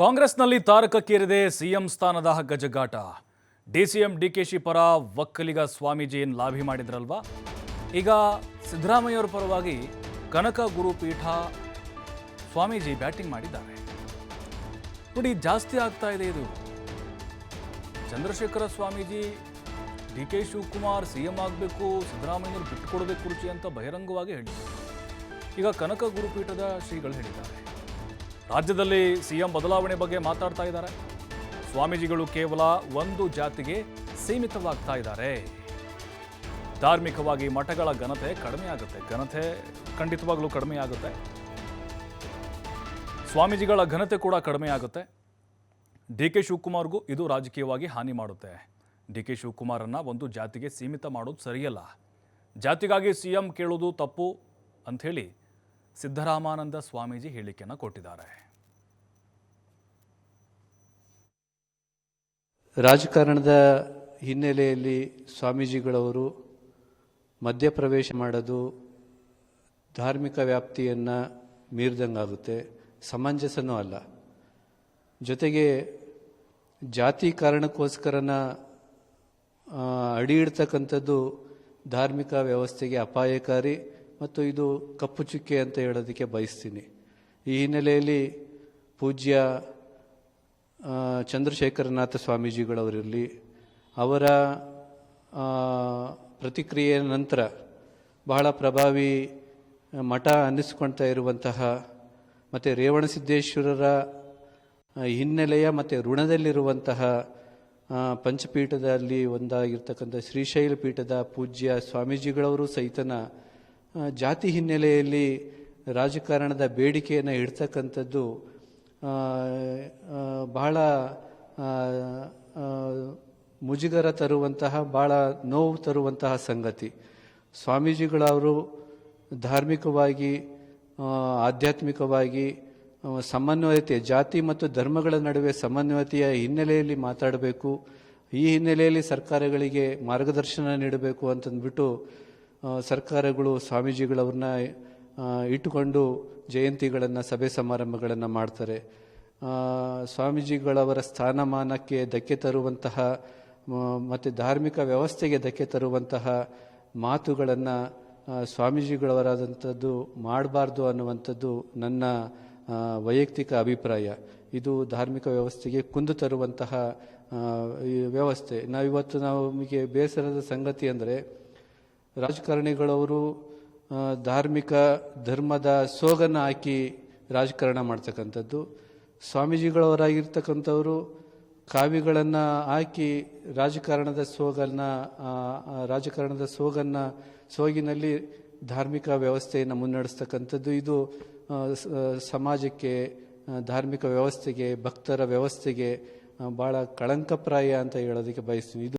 ಕಾಂಗ್ರೆಸ್ನಲ್ಲಿ ತಾರಕಕ್ಕೇರಿದೆ ಸಿಎಂ ಸ್ಥಾನದ ಗಜಗಾಟ. ಡಿಸಿಎಂ ಡಿಕೆಶಿ ಪರ ಒಕ್ಕಲಿಗ ಸ್ವಾಮೀಜಿ ಏನು ಲಾಭಿ ಮಾಡಿದ್ರಲ್ವಾ, ಈಗ ಸಿದ್ದರಾಮಯ್ಯವರ ಪರವಾಗಿ ಕನಕ ಗುರುಪೀಠ ಸ್ವಾಮೀಜಿ ಬ್ಯಾಟಿಂಗ್ ಮಾಡಿದ್ದಾರೆ. ನೋಡಿ, ಜಾಸ್ತಿ ಆಗ್ತಾ ಇದೆ ಇದು. ಚಂದ್ರಶೇಖರ ಸ್ವಾಮೀಜಿ ಡಿಕೆ ಶಿವಕುಮಾರ್ ಸಿಎಂ ಆಗಬೇಕು, ಸಿದ್ದರಾಮಯ್ಯವರು ಬಿಟ್ಟುಕೊಡಬೇಕು ಕುರ್ಚಿ ಅಂತ ಬಹಿರಂಗವಾಗಿ ಹೇಳಿದರು. ಈಗ ಕನಕ ಗುರುಪೀಠದ ಶ್ರೀಗಳು ಹೇಳಿದ್ದಾರೆ, ರಾಜ್ಯದಲ್ಲಿ ಸಿಎಂ ಬದಲಾವಣೆ ಬಗ್ಗೆ ಮಾತಾಡ್ತಾ ಇದ್ದಾರೆ. ಸ್ವಾಮೀಜಿಗಳು ಕೇವಲ ಒಂದು ಜಾತಿಗೆ ಸೀಮಿತವಾಗ್ತಾ ಇದ್ದಾರೆ. ಧಾರ್ಮಿಕವಾಗಿ ಮಠಗಳ ಘನತೆ ಕಡಿಮೆ ಆಗುತ್ತೆ. ಘನತೆ ಖಂಡಿತವಾಗ್ಲೂ ಕಡಿಮೆ ಆಗುತ್ತೆ. ಸ್ವಾಮೀಜಿಗಳ ಘನತೆ ಕೂಡ ಕಡಿಮೆ ಆಗುತ್ತೆ. ಡಿಕೆ ಶಿವಕುಮಾರ್ಗೂ ಇದು ರಾಜಕೀಯವಾಗಿ ಹಾನಿ ಮಾಡುತ್ತೆ. ಡಿಕೆ ಶಿವಕುಮಾರನ್ನ ಒಂದು ಜಾತಿಗೆ ಸೀಮಿತ ಮಾಡೋದು ಸರಿಯಲ್ಲ. ಜಾತಿಗಾಗಿ ಸಿಎಂ ಕೇಳೋದು ತಪ್ಪು ಅಂಥೇಳಿ ಸಿದ್ದರಾಮಾನಂದ ಸ್ವಾಮೀಜಿ ಹೇಳಿಕೆಯನ್ನು ಕೊಟ್ಟಿದ್ದಾರೆ. ರಾಜಕಾರಣದ ಹಿನ್ನೆಲೆಯಲ್ಲಿ ಸ್ವಾಮೀಜಿಗಳವರು ಮಧ್ಯಪ್ರವೇಶ ಮಾಡೋದು ಧಾರ್ಮಿಕ ವ್ಯಾಪ್ತಿಯನ್ನು ಮೀರಿದಂಗಾಗುತ್ತೆ, ಸಮಂಜಸನೂ ಅಲ್ಲ. ಜೊತೆಗೆ ಜಾತಿ ಕಾರಣಕ್ಕೋಸ್ಕರನ ಅಡಿ ಇಡ್ತಕ್ಕಂಥದ್ದು ಧಾರ್ಮಿಕ ವ್ಯವಸ್ಥೆಗೆ ಅಪಾಯಕಾರಿ ಮತ್ತು ಇದು ಕಪ್ಪು ಚುಕ್ಕೆ ಅಂತ ಹೇಳೋದಕ್ಕೆ ಬಯಸ್ತೀನಿ. ಈ ಹಿನ್ನೆಲೆಯಲ್ಲಿ ಪೂಜ್ಯ ಚಂದ್ರಶೇಖರನಾಥ ಸ್ವಾಮೀಜಿಗಳವರಿರಲಿ, ಅವರ ಪ್ರತಿಕ್ರಿಯೆಯ ನಂತರ ಬಹಳ ಪ್ರಭಾವಿ ಮಠ ಅನ್ನಿಸ್ಕೊಳ್ತಾ ಇರುವಂತಹ ಮತ್ತು ರೇವಣಸಿದ್ದೇಶ್ವರರ ಹಿನ್ನೆಲೆಯ ಮತ್ತು ಋಣದಲ್ಲಿರುವಂತಹ ಪಂಚಪೀಠದಲ್ಲಿ ಒಂದಾಗಿರ್ತಕ್ಕಂಥ ಶ್ರೀಶೈಲ ಪೀಠದ ಪೂಜ್ಯ ಸ್ವಾಮೀಜಿಗಳವರು ಸಹಿತನ ಜಾತಿ ಹಿನ್ನೆಲೆಯಲ್ಲಿ ರಾಜಕಾರಣದ ಬೇಡಿಕೆಯನ್ನು ಇಡ್ತಕ್ಕಂಥದ್ದು ಬಹಳ ಮುಜುಗರ ತರುವಂತಹ, ಬಹಳ ನೋವು ತರುವಂತಹ ಸಂಗತಿ. ಸ್ವಾಮೀಜಿಗಳವರು ಧಾರ್ಮಿಕವಾಗಿ, ಆಧ್ಯಾತ್ಮಿಕವಾಗಿ ಸಮನ್ವಯತೆ, ಜಾತಿ ಮತ್ತು ಧರ್ಮಗಳ ನಡುವೆ ಸಮನ್ವಯತೆಯ ಹಿನ್ನೆಲೆಯಲ್ಲಿ ಮಾತಾಡಬೇಕು. ಈ ಹಿನ್ನೆಲೆಯಲ್ಲಿ ಸರ್ಕಾರಗಳಿಗೆ ಮಾರ್ಗದರ್ಶನ ನೀಡಬೇಕು ಅಂತಂದ್ಬಿಟ್ಟು ಸರ್ಕಾರಗಳು ಸ್ವಾಮೀಜಿಗಳವ್ರನ್ನ ಇಟ್ಟುಕೊಂಡು ಜಯಂತಿಗಳನ್ನು, ಸಭೆ ಸಮಾರಂಭಗಳನ್ನು ಮಾಡ್ತಾರೆ. ಸ್ವಾಮೀಜಿಗಳವರ ಸ್ಥಾನಮಾನಕ್ಕೆ ಧಕ್ಕೆ ತರುವಂತಹ ಮತ್ತು ಧಾರ್ಮಿಕ ವ್ಯವಸ್ಥೆಗೆ ಧಕ್ಕೆ ತರುವಂತಹ ಮಾತುಗಳನ್ನು ಸ್ವಾಮೀಜಿಗಳವರಾದಂಥದ್ದು ಮಾಡಬಾರ್ದು ಅನ್ನುವಂಥದ್ದು ನನ್ನ ವೈಯಕ್ತಿಕ ಅಭಿಪ್ರಾಯ. ಇದು ಧಾರ್ಮಿಕ ವ್ಯವಸ್ಥೆಗೆ ಕುಂದು ತರುವಂತಹ ವ್ಯವಸ್ಥೆ. ನಮಗೆ ಬೇಸರದ ಸಂಗತಿ ಅಂದರೆ ರಾಜಕಾರಣಿಗಳವರು ಧಾರ್ಮಿಕ ಧರ್ಮದ ಸೋಗನ್ನು ಹಾಕಿ ರಾಜಕಾರಣ ಮಾಡ್ತಕ್ಕಂಥದ್ದು. ಸ್ವಾಮೀಜಿಗಳವರಾಗಿರ್ತಕ್ಕಂಥವರು ಕಾವಿಗಳನ್ನು ಹಾಕಿ ರಾಜಕಾರಣದ ಸೋಗಿನಲ್ಲಿ ಧಾರ್ಮಿಕ ವ್ಯವಸ್ಥೆಯನ್ನು ಮುನ್ನಡೆಸ್ತಕ್ಕಂಥದ್ದು. ಇದು ಸಮಾಜಕ್ಕೆ, ಧಾರ್ಮಿಕ ವ್ಯವಸ್ಥೆಗೆ, ಭಕ್ತರ ವ್ಯವಸ್ಥೆಗೆ ಭಾಳ ಕಳಂಕಪ್ರಾಯ ಅಂತ ಹೇಳೋದಕ್ಕೆ ಬಯಸ್ತೀನಿ.